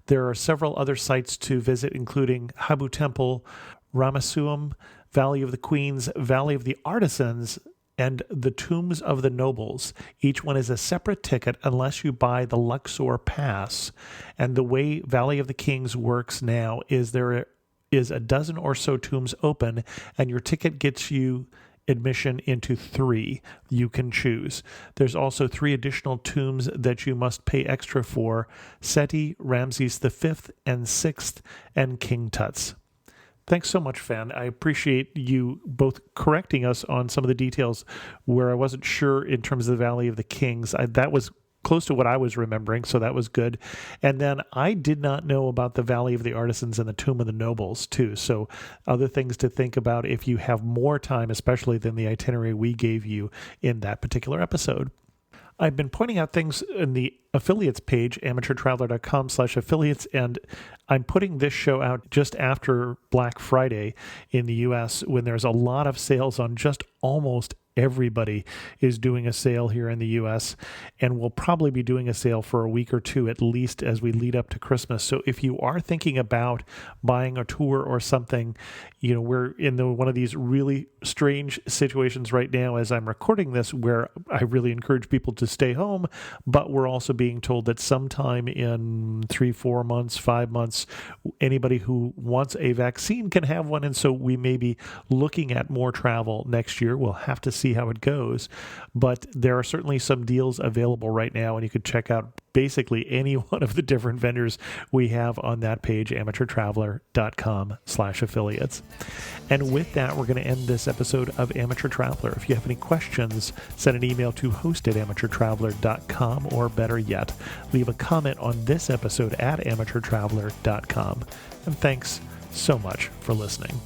There are several other sites to visit, including Habu Temple, Ramesseum, Valley of the Queens, Valley of the Artisans, and the Tombs of the Nobles. Each one is a separate ticket unless you buy the Luxor Pass. And the way Valley of the Kings works now is there is a dozen or so tombs open, and your ticket gets you admission into 3 you can choose. There's also 3 additional tombs that you must pay extra for: Seti, Ramses V, and 6th, and King Tut's. Thanks so much, Fan. I appreciate you both correcting us on some of the details where I wasn't sure in terms of the Valley of the Kings. That was close to what I was remembering, so that was good. And then I did not know about the Valley of the Artisans and the Tomb of the Nobles, too. So other things to think about if you have more time, especially than the itinerary we gave you in that particular episode. I've been pointing out things in the affiliates page, amateurtraveler.com/affiliates, and I'm putting this show out just after Black Friday in the U.S. when there's a lot of sales on just almost everybody is doing a sale here in the U.S., and we'll probably be doing a sale for a week or 2 at least as we lead up to Christmas. So if you are thinking about buying a tour or something, we're in one of these really strange situations right now as I'm recording this where I really encourage people to stay home, but we're also being told that sometime in 3, 4 months, 5 months, anybody who wants a vaccine can have one, and so we may be looking at more travel next year. We'll have to see how it goes, but there are certainly some deals available right now, and you could check out basically any one of the different vendors we have on that page, amateurtraveler.com/affiliates. And with that, we're going to end this episode of Amateur Traveler. If you have any questions, send an email to host@amateurtraveler.com, or better yet, leave a comment on this episode at amateurtraveler.com. And thanks so much for listening.